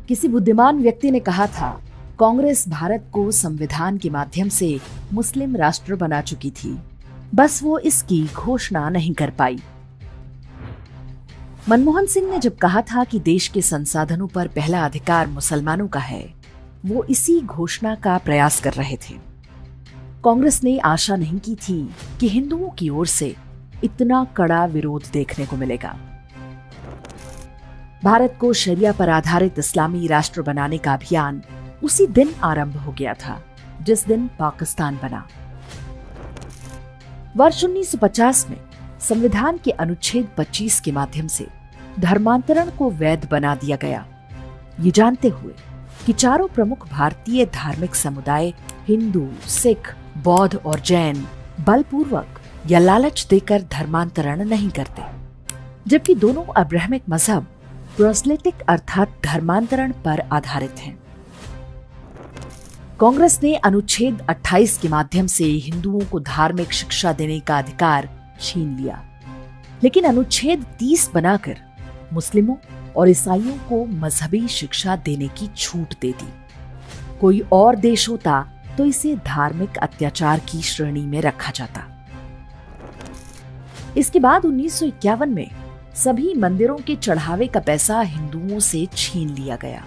किसी बुद्धिमान व्यक्ति ने कहा था, कांग्रेस भारत को संविधान के माध्यम से मुस्लिम राष्ट्र बना चुकी थी, बस वो इसकी घोषणा नहीं कर पाई। मनमोहन सिंह ने जब कहा था कि देश के संसाधनों पर पहला अधिकार मुसलमानों का है, वो इसी घोषणा का प्रयास कर रहे थे। कांग्रेस ने आशा नहीं की थी कि हिंदुओं की ओर से इतना कड़ा विरोध देखने को मिलेगा। भारत को शरिया पर आधारित इस्लामी राष्ट्र बनाने का अभियान उसी दिन आरंभ हो गया था जिस दिन पाकिस्तान बना। वर्ष 1950 में संविधान के अनुच्छेद 25 के माध्यम से धर्मांतरण को वैध बना दिया गया, ये जानते हुए कि चारों प्रमुख भारतीय धार्मिक समुदाय हिंदू, सिख, बौद्ध और जैन बलपूर्वक या लालच देकर धर्मांतरण नहीं करते, जबकि दोनों अब्राहमिक मजहब प्रोस्लेटिक अर्थात धर्मांतरण पर आधारित हैं। कांग्रेस ने अनुच्छेद 28 के माध्यम से हिंदुओं को धार्मिक शिक्षा देने का अधिकार छीन लिया, लेकिन अनुच्छेद 30 बनाकर मुस्लिमों और ईसाइयों को मजहबी शिक्षा देने की छूट दे दी। कोई और देश होता तो इसे धार्मिक अत्याचार की श्रेणी में रखा जाता। इसके बाद 1951 में सभी मंदिरों के चढ़ावे का पैसा हिंदुओं से छीन लिया गया।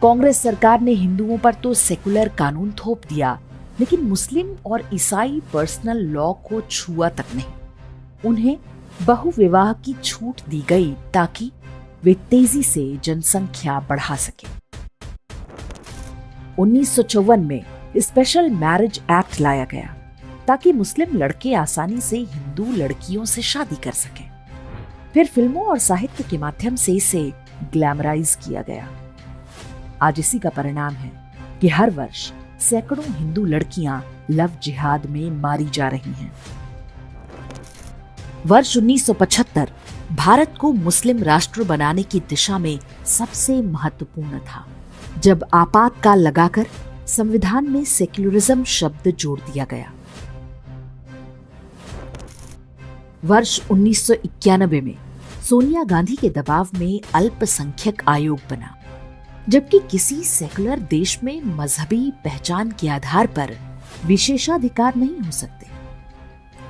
कांग्रेस सरकार ने हिंदुओं पर तो सेकुलर कानून थोप दिया, लेकिन मुस्लिम और ईसाई पर्सनल लॉ को छुआ तक नहीं। उन्हें बहुविवाह की छूट दी गई ताकि वे तेजी से जनसंख्या बढ़ा सके। 1954 में स्पेशल मैरिज एक्ट लाया गया ताकि मुस्लिम लड़के आसानी से हिंदू लड़कियों से शादी कर सकें। फिर फिल्मों और साहित्य के माध्यम से इसे ग्लैमराइज किया गया। आज इसी का परिणाम है कि हर वर्ष सैकड़ों हिंदू लड़कियां लव जिहाद में मारी जा रही हैं। वर्ष 1975 भारत को मुस्लिम राष्ट्र बनाने की दिशा में सबसे महत्वपूर्ण था, जब आपातकाल लगाकर संविधान में सेक्युलरिज्म शब्द जोड़ दिया गया। वर्ष 1991 में सोनिया गांधी के दबाव में अल्पसंख्यक आयोग बना, जबकि किसी सेकुलर देश में मजहबी पहचान के आधार पर विशेषाधिकार नहीं हो सकते।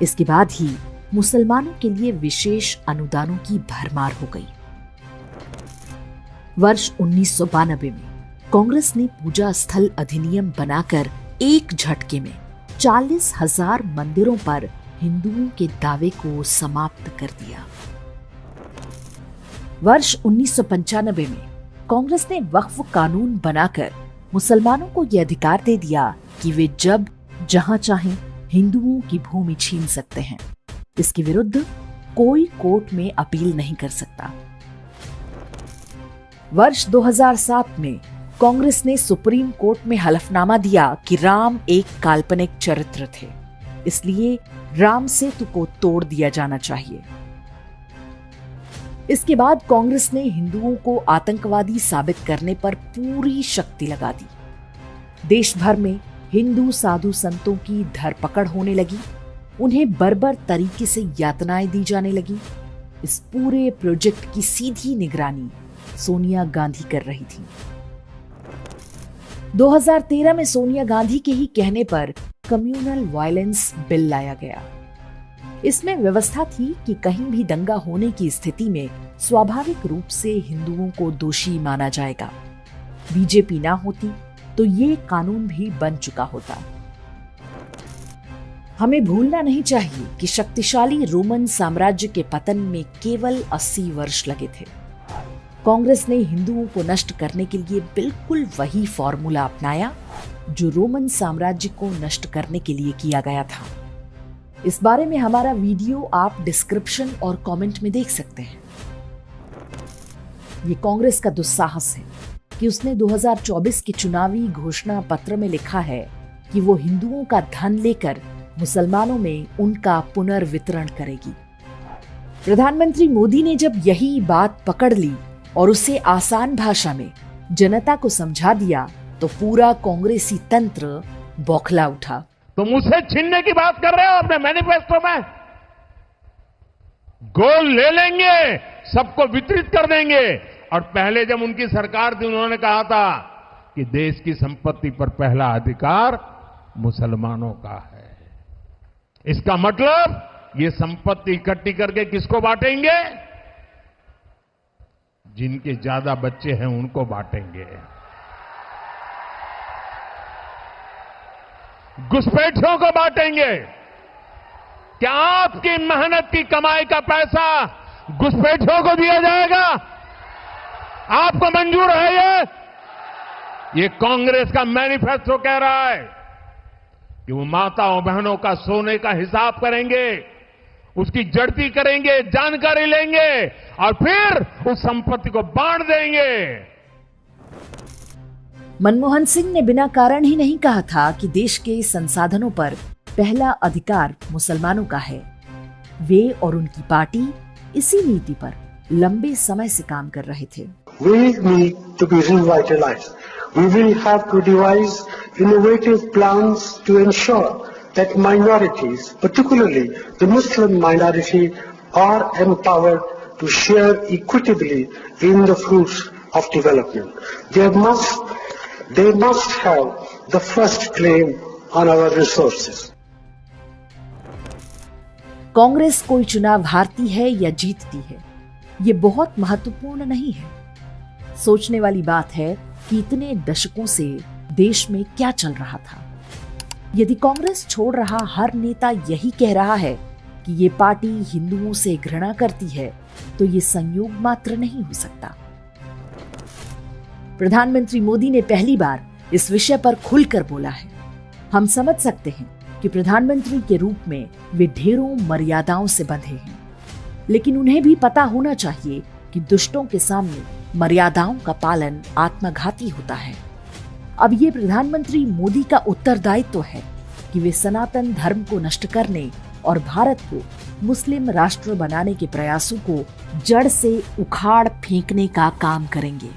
इसके बाद ही मुसलमानों के लिए विशेष अनुदानों की भरमार हो गई। वर्ष 1992 में कांग्रेस ने पूजा स्थल अधिनियम बनाकर एक झटके में 40,000 मंदिरों पर हिंदुओं के दावे को समाप्त कर दिया। वर्ष 1995 में कांग्रेस ने वक्फ कानून बनाकर मुसलमानों को यह अधिकार दे दिया कि वे जब जहां चाहें हिंदुओं की भूमि छीन सकते हैं। इसके विरुद्ध कोई कोर्ट में अपील नहीं कर सकता। वर्ष 2007 में कांग्रेस ने सुप्रीम कोर्ट में हलफनामा दिया कि राम एक काल्पनिक चरित्र थे, इसलिए राम सेतु को तोड़ दिया जाना चाहिए। इसके बाद कांग्रेस ने हिंदुओं को आतंकवादी साबित करने पर पूरी शक्ति लगा दी। देश भर में हिंदू साधु संतों की धरपकड़ होने लगी, उन्हें बर्बर तरीके से यातनाएं दी जाने लगी। इस पूरे प्रोजेक्ट की सीधी निगरानी सोनिया गांधी कर रही थी। 2013 में सोनिया गांधी के ही कहने पर कम्युनल वायलेंस बिल लाया गया। इसमें व्यवस्था थी कि कहीं भी दंगा होने की स्थिति में स्वाभाविक रूप से हिंदुओं को दोषी माना जाएगा। बीजेपी ना होती तो ये कानून भी बन चुका होता। हमें भूलना नहीं चाहिए कि शक्तिशाली रोमन साम्राज्य के पतन में केवल 80 वर्ष लगे थे। कांग्रेस ने हिंदुओं को नष्ट करने के लिए बिल्कुल वही फॉर्मूला अपनाया जो रोमन साम्राज्य को नष्ट करने के लिए किया गया था। इस बारे में हमारा वीडियो आप डिस्क्रिप्शन और कमेंट में देख सकते हैं। ये कांग्रेस का दुस्साहस है कि उसने 2024 के चुनावी घोषणा पत्र में लिखा है कि वो हिंदुओं का धन लेकर मुसलमानों में उनका पुनर्वितरण करेगी। प्रधानमंत्री मोदी ने जब यही बात पकड़ ली और उसे आसान भाषा में जनता को समझा दिया तो पूरा कांग्रेसी तंत्र बौखला उठा। तो मुझसे छीनने की बात कर रहे हो अपने मैनिफेस्टो में? गोल्ड ले लेंगे, सबको वितरित कर देंगे और पहले जब उनकी सरकार थी उन्होंने कहा था कि देश की संपत्ति पर पहला अधिकार मुसलमानों का है। इसका मतलब ये संपत्ति इकट्ठी करके किसको बांटेंगे? जिनके ज्यादा बच्चे हैं उनको बांटेंगे। घुसपैठियों को बांटेंगे। क्या आपकी मेहनत की कमाई का पैसा घुसपैठियों को दिया जाएगा? आपको मंजूर है ये कांग्रेस का मैनिफेस्टो कह रहा है कि वो माताओं बहनों का सोने का हिसाब करेंगे, उसकी जड़ती करेंगे, जानकारी लेंगे और फिर उस संपत्ति को बांट देंगे। मनमोहन सिंह ने बिना कारण ही नहीं कहा था कि देश के संसाधनों पर पहला अधिकार मुसलमानों का है। वे और उनकी पार्टी इसी नीति पर लंबे समय से काम कर रहे थे। We need to be revitalized. We will have to devise innovative plans to ensure that minorities, particularly the Muslim minority, are empowered to share equitably in the fruits of development. They must have the first claim on our resources. Congress कोई चुनाव हारती है या जीतती है, ये बहुत महत्वपूर्ण नहीं है। सोचने वाली बात है कि इतने दशकों से देश में क्या चल रहा था। यदि कांग्रेस छोड़ रहा हर नेता यही कह रहा है कि ये पार्टी हिंदुओं से घृणा करती है, तो ये संयोग मात्र नहीं हो सकता। प्रधानमंत्री मोदी ने पहली बार इस विषय पर खुलकर बोला है। हम समझ सकते हैं कि प्रधानमंत्री के रूप में वे ढेरों मर्यादाओं से बंधे हैं, लेकिन उन्हें भी पता होना चाहिए कि दुष्टों के सामने मर्यादाओं का पालन आत्मघाती होता है। अब ये प्रधानमंत्री मोदी का उत्तरदायित्व है कि वे सनातन धर्म को नष्ट करने और भारत को मुस्लिम राष्ट्र बनाने के प्रयासों को जड़ से उखाड़ फेंकने का काम करेंगे।